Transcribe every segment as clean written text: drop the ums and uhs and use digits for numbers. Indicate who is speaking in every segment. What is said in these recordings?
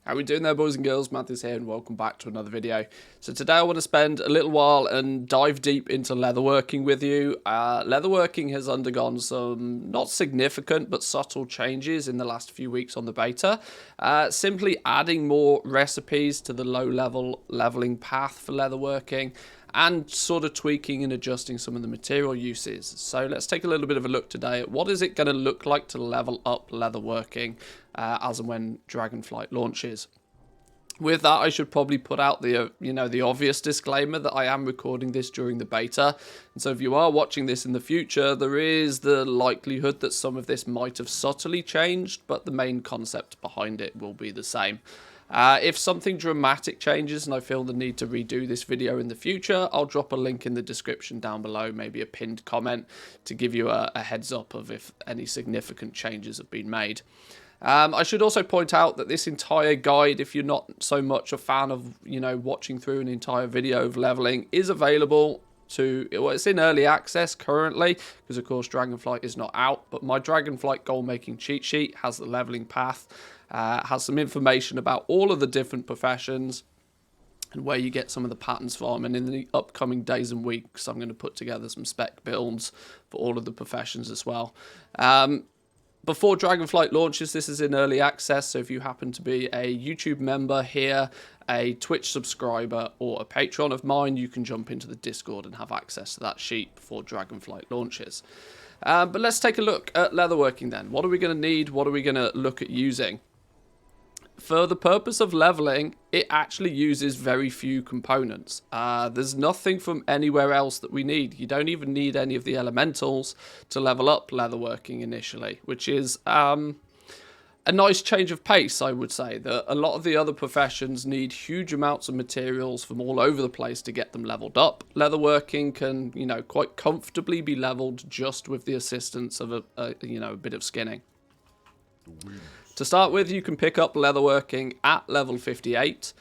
Speaker 1: How are we doing there, boys and girls? Manthieus here, and welcome back to another video. So today I want to spend a little while and dive deep into leatherworking with you. Leatherworking has undergone some not significant but subtle changes in the last few weeks on the beta. Simply adding more recipes to the low-level leveling path for leatherworking, and sort of tweaking and adjusting some of the material uses. So let's take a little bit of a look today at what is it going to look like to level up leatherworking as and when Dragonflight launches. With that, I should probably put out the the obvious disclaimer that I am recording this during the beta, and so if you are watching this in the future, there is the likelihood that some of this might have subtly changed, but the main concept behind it will be the same. If something dramatic changes and I feel the need to redo this video in the future, I'll drop a link in the description down below, maybe a pinned comment, to give you a heads up of if any significant changes have been made. I should also point out that this entire guide, if you're not so much a fan of, watching through an entire video of leveling, is available it's in early access currently, because of course Dragonflight is not out, but my Dragonflight goal making cheat sheet has the leveling path, has some information about all of the different professions and where you get some of the patterns from, and in the upcoming days and weeks I'm going to put together some spec builds for all of the professions as well. Before Dragonflight launches, this is in early access, so if you happen to be a YouTube member here, a Twitch subscriber, or a patron of mine, you can jump into the Discord and have access to that sheet before Dragonflight launches. But let's take a look at leatherworking then. What are we going to need? What are we going to look at using? For the purpose of leveling, it actually uses very few components. There's nothing from anywhere else that we need. You don't even need any of the elementals to level up leatherworking initially, which is a nice change of pace, I would say. That a lot of the other professions need huge amounts of materials from all over the place to get them leveled up. Leatherworking can, quite comfortably be leveled just with the assistance of a bit of skinning. To start with, you can pick up leatherworking at level 58.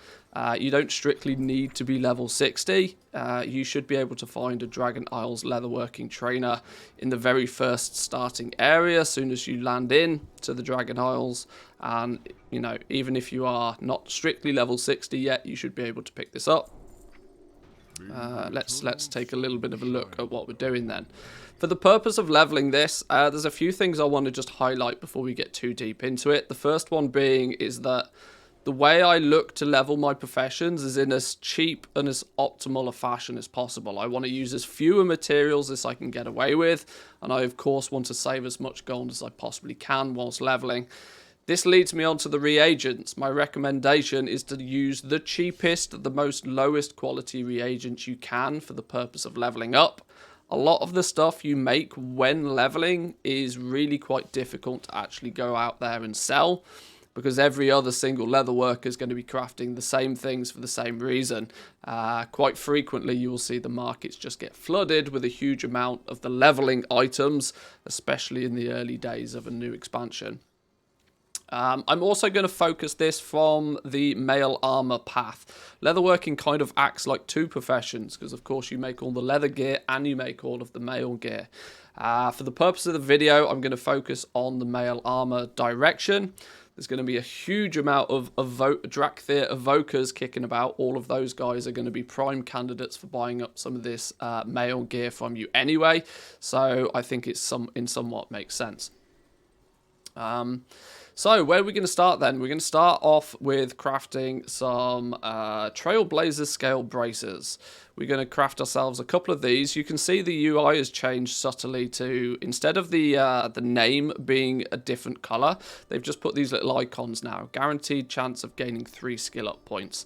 Speaker 1: You don't strictly need to be level 60. You should be able to find a Dragon Isles leatherworking trainer in the very first starting area as soon as you land in to the Dragon Isles. And, even if you are not strictly level 60 yet, you should be able to pick this up. Let's take a little bit of a look at what we're doing then. For the purpose of leveling this, there's a few things I want to just highlight before we get too deep into it. The first one being is that the way I look to level my professions is in as cheap and as optimal a fashion as possible. I want to use as fewer materials as I can get away with, and I of course want to save as much gold as I possibly can whilst leveling. This leads me on to the reagents. My recommendation is to use the cheapest, the most lowest quality reagents you can for the purpose of leveling up. A lot of the stuff you make when leveling is really quite difficult to actually go out there and sell, because every other single leather worker is going to be crafting the same things for the same reason. Quite frequently you will see the markets just get flooded with a huge amount of the leveling items, especially in the early days of a new expansion. I'm also going to focus this from the mail armor path. Leatherworking kind of acts like two professions, because of course you make all the leather gear and you make all of the mail gear. For the purpose of the video, I'm going to focus on the mail armor direction. There's going to be a huge amount of Drakthir evokers kicking about. All of those guys are going to be prime candidates for buying up some of this mail gear from you anyway, so I think it's somewhat makes sense. So where are we going to start then? We're going to start off with crafting some Trailblazer scale bracers. We're going to craft ourselves a couple of these. You can see the UI has changed subtly to, instead of the name being a different color, they've just put these little icons now. Guaranteed chance of gaining 3 skill up points.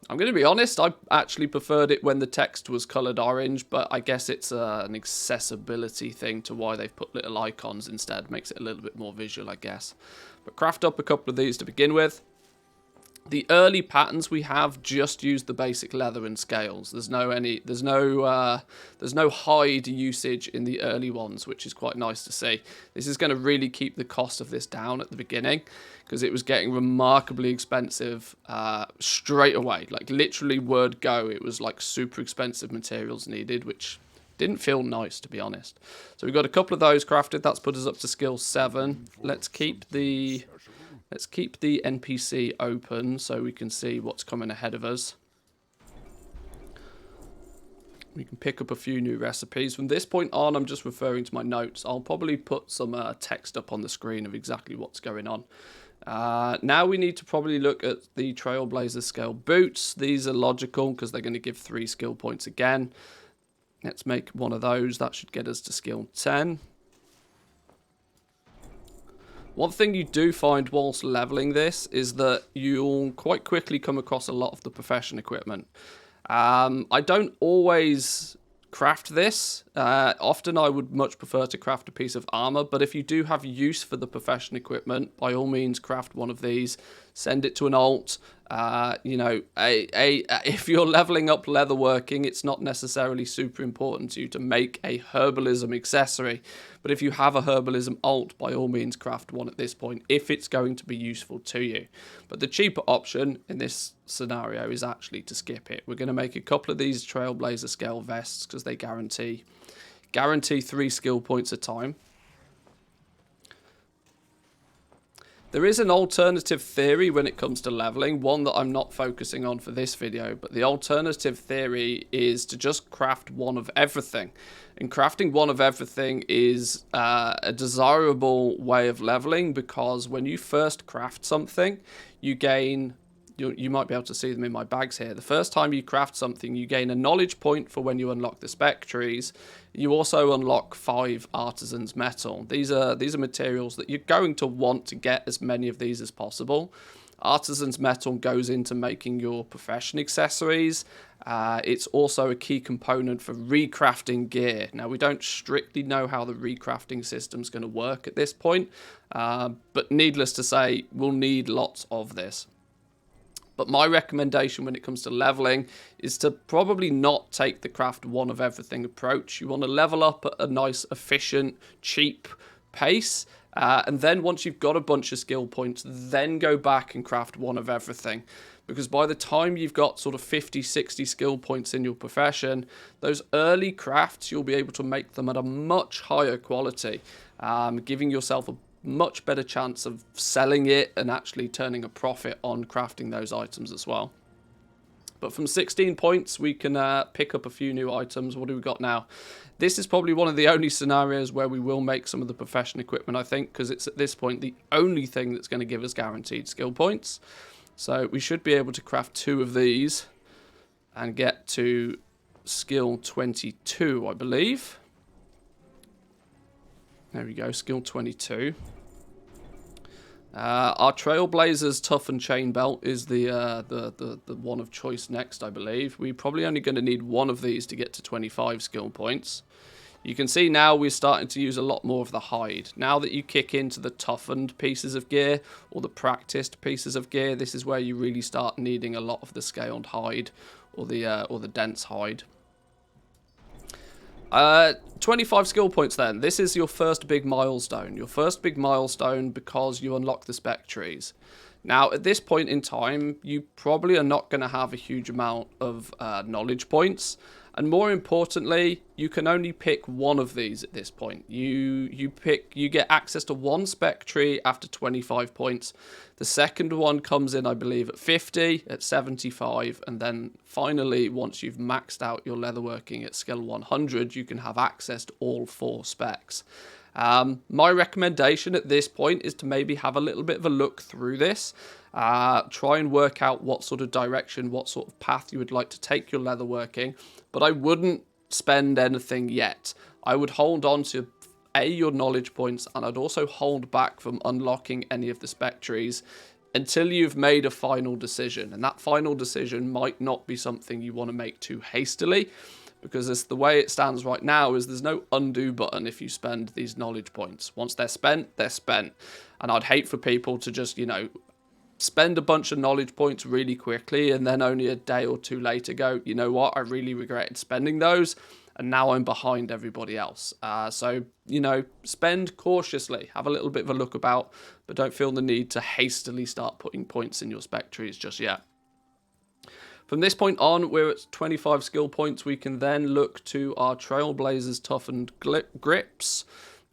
Speaker 1: I'm going to be honest, I actually preferred it when the text was coloured orange, but I guess it's an accessibility thing to why they've put little icons instead. Makes it a little bit more visual, I guess. But craft up a couple of these to begin with. The early patterns we have just use the basic leather and scales. There's no hide usage in the early ones, which is quite nice to see. This is going to really keep the cost of this down at the beginning, because it was getting remarkably expensive straight away. Like literally word go, it was like super expensive materials needed, which didn't feel nice, to be honest. So we've got a couple of those crafted. That's put us up to skill 7. Let's keep the Let's keep the NPC open so we can see what's coming ahead of us. We can pick up a few new recipes. From this point on, I'm just referring to my notes. I'll probably put some text up on the screen of exactly what's going on. Now we need to probably look at the Trailblazer scale boots. These are logical because they're going to give 3 skill points again. Let's make one of those. That should get us to skill 10. One thing you do find whilst leveling this is that you'll quite quickly come across a lot of the profession equipment. I don't always craft this. Often I would much prefer to craft a piece of armor, but if you do have use for the profession equipment, by all means craft one of these, send it to an alt. You know, if you're leveling up leatherworking, it's not necessarily super important to you to make a herbalism accessory, but if you have a herbalism alt, by all means craft one at this point if it's going to be useful to you. But the cheaper option in this scenario is actually to skip it. We're going to make a couple of these Trailblazer scale vests because they guarantee 3 skill points a time. There is an alternative theory when it comes to leveling, one that I'm not focusing on for this video, but the alternative theory is to just craft one of everything. And crafting one of everything is a desirable way of leveling because when you first craft something, you gain... You might be able to see them in my bags here. The first time you craft something, you gain a knowledge point for when you unlock the spec trees. You also unlock 5 artisans metal. These are materials that you're going to want to get as many of these as possible. Artisans metal goes into making your profession accessories. It's also a key component for recrafting gear. Now, we don't strictly know how the recrafting system's going to work at this point, but needless to say, we'll need lots of this. But my recommendation when it comes to leveling is to probably not take the craft one of everything approach. You want to level up at a nice, efficient, cheap pace. And then once you've got a bunch of skill points, then go back and craft one of everything. Because by the time you've got sort of 50, 60 skill points in your profession, those early crafts, you'll be able to make them at a much higher quality, giving yourself a much better chance of selling it and actually turning a profit on crafting those items as well. But from 16 points, we can pick up a few new items. What do we got now? This is probably one of the only scenarios where we will make some of the profession equipment, I think, because it's at this point the only thing that's going to give us guaranteed skill points. So we should be able to craft 2 of these and get to skill 22, I believe. There we go, skill 22. Our Trailblazer's Toughened Chain Belt is the one of choice next, I believe. We're probably only going to need one of these to get to 25 skill points. You can see now we're starting to use a lot more of the hide. Now that you kick into the toughened pieces of gear or the practiced pieces of gear, this is where you really start needing a lot of the scaled hide or the dense hide. 25 skill points then. This is your first big milestone. Your first big milestone because you unlock the spec trees. Now, at this point in time, you probably are not going to have a huge amount of knowledge points. And more importantly, you can only pick one of these at this point. You get access to one spec tree after 25 points. The second one comes in, I believe, at 50, at 75, and then finally, once you've maxed out your leatherworking at skill 100, you can have access to all 4 specs. My recommendation at this point is to maybe have a little bit of a look through this. Try and work out what sort of direction, what sort of path you would like to take your leatherworking. But I wouldn't spend anything yet. I would hold on to your knowledge points, and I'd also hold back from unlocking any of the spec trees until you've made a final decision. And that final decision might not be something you want to make too hastily, because it's the way it stands right now is there's no undo button if you spend these knowledge points. Once they're spent, they're spent. And I'd hate for people to just, you know, spend a bunch of knowledge points really quickly and then only a day or 2 later go, you know what, I really regretted spending those and now I'm behind everybody else. So, you know, spend cautiously, have a little bit of a look about, but don't feel the need to hastily start putting points in your spec trees just yet. From this point on, we're at 25 skill points. We can then look to our Trailblazer's Toughened Grips.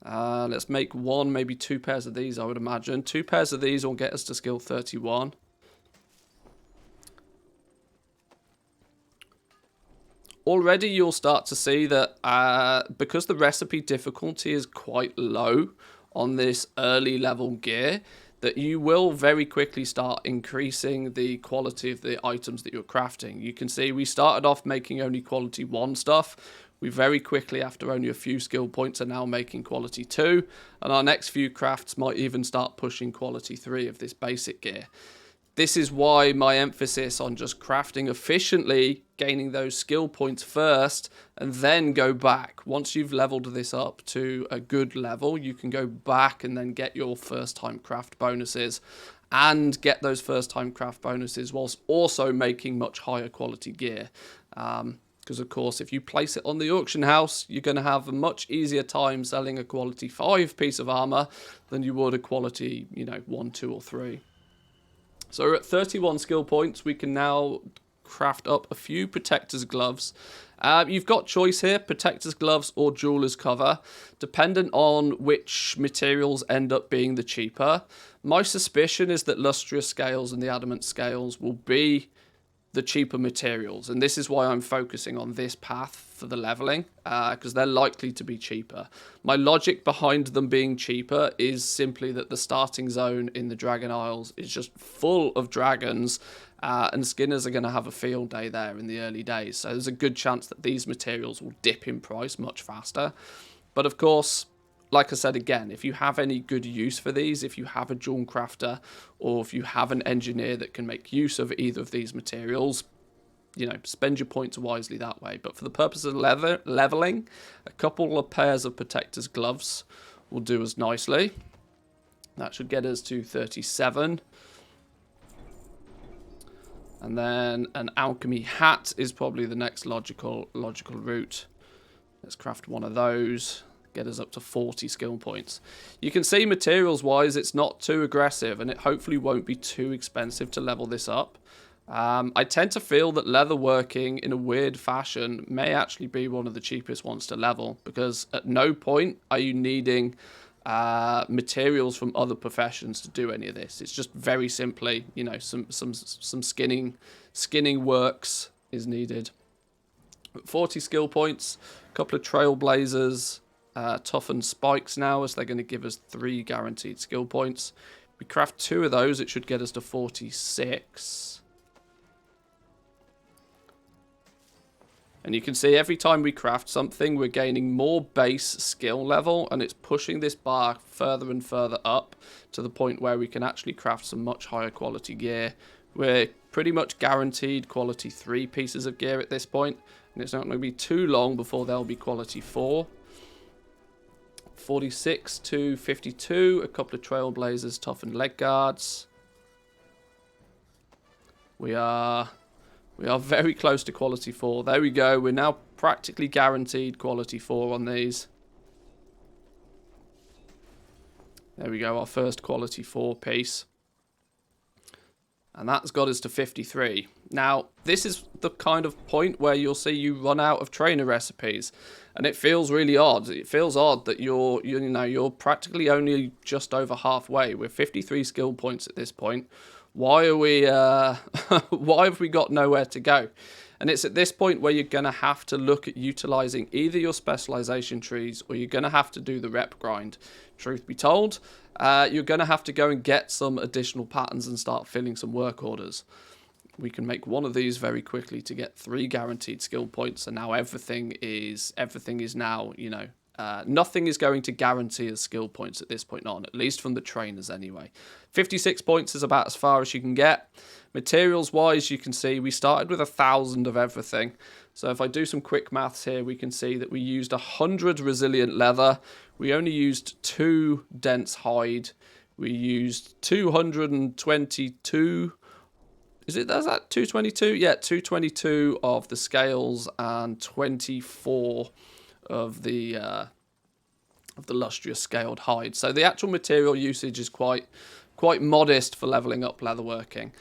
Speaker 1: Let's make one, maybe two pairs of these, I would imagine. Two pairs of these will get us to skill 31. Already you'll start to see that because the recipe difficulty is quite low on this early level gear, that you will very quickly start increasing the quality of the items that you're crafting. You can see we started off making only quality 1 stuff. We very quickly, after only a few skill points, are now making quality 2. And our next few crafts might even start pushing quality 3 of this basic gear. This is why my emphasis on just crafting efficiently, gaining those skill points first, and then go back. Once you've leveled this up to a good level, you can go back and then get your first time craft bonuses and get those first time craft bonuses whilst also making much higher quality gear. Because of course, if you place it on the auction house, you're going to have a much easier time selling a quality 5 piece of armor than you would a quality, 1, 2, or 3. So we're at 31 skill points. We can now craft up a few protector's gloves. You've got choice here, protector's gloves or jeweler's cover, dependent on which materials end up being the cheaper. My suspicion is that lustrous scales and the adamant scales will be the cheaper materials, and this is why I'm focusing on this path for the leveling, because they're likely to be cheaper. My logic behind them being cheaper is simply that the starting zone in the Dragon Isles is just full of dragons, and skinners are going to have a field day there in the early days, so there's a good chance that these materials will dip in price much faster. But of course, like I said again, if you have any good use for these, if you have a jewel crafter, or if you have an engineer that can make use of either of these materials, spend your points wisely that way. But for the purpose of leveling, a couple of pairs of protector's gloves will do us nicely. That should get us to 37. And then an alchemy hat is probably the next logical route. Let's craft one of those. Get us up to 40 skill points. You can see materials wise it's not too aggressive, and it hopefully won't be too expensive to level this up. I tend to feel that leatherworking in a weird fashion may actually be one of the cheapest ones to level, because at no point are you needing materials from other professions to do any of this. It's just very simply, some skinning works is needed. 40 skill points, a couple of trailblazers, toughened spikes now, as they're going to give us 3 guaranteed skill points. If we craft 2 of those, it should get us to 46. And you can see every time we craft something, we're gaining more base skill level, and it's pushing this bar further and further up to the point where we can actually craft some much higher quality gear. We're pretty much guaranteed quality 3 pieces of gear at this point, and it's not going to be too long before they'll be quality 4. 46 to 52, a couple of trailblazers, toughened leg guards. We are very close to quality 4. There we go. We're now practically guaranteed quality 4 on these. There we go, our first quality 4 piece. And that's got us to 53. Now, this is the kind of point where you'll see you run out of trainer recipes. And it feels really odd. It feels odd that you're practically only just over halfway. We're 53 skill points at this point. Why are we why have we got nowhere to go? And it's at this point where you're going to have to look at utilizing either your specialization trees, or you're going to have to do the rep grind. Truth be told, you're going to have to go and get some additional patterns and start filling some work orders. We can make one of these very quickly to get 3 guaranteed skill points, and now everything is now, nothing is going to guarantee us skill points at this point on, at least from the trainers anyway. 56 points is about as far as you can get. Materials wise, you can see we started with 1,000 of everything. So if I do some quick maths here, we can see that we used 100 resilient leather. We only used 2 dense hide. We used 222. Is that 222? Yeah, 222 of the scales and 24 of the lustrous scaled hide. So the actual material usage is quite modest for leveling up leatherworking.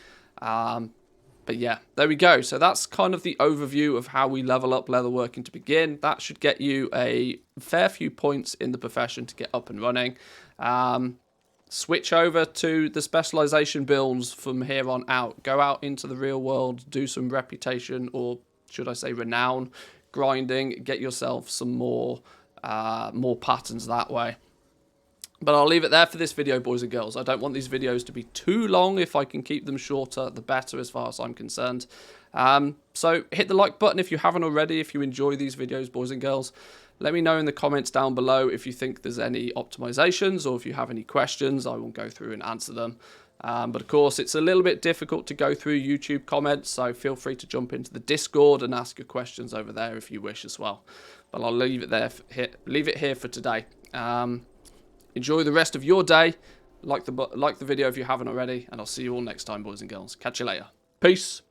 Speaker 1: But yeah, there we go. So that's kind of the overview of how we level up leatherworking to begin. That should get you a fair few points in the profession to get up and running. Switch over to the specialization builds from here on out. Go out into the real world, do some reputation, or should I say renown grinding. Get yourself some more patterns that way. But I'll leave it there for this video, boys and girls. I don't want these videos to be too long. If I can keep them shorter, the better as far as I'm concerned. So hit the like button if you haven't already, if you enjoy these videos, boys and girls. Let me know in the comments down below if you think there's any optimizations or if you have any questions. I will go through and answer them. But of course, it's a little bit difficult to go through YouTube comments, so feel free to jump into the Discord and ask your questions over there if you wish as well. But I'll leave it there. Leave it here for today. Enjoy the rest of your day. Like the video if you haven't already, and I'll see you all next time, boys and girls. Catch you later. Peace.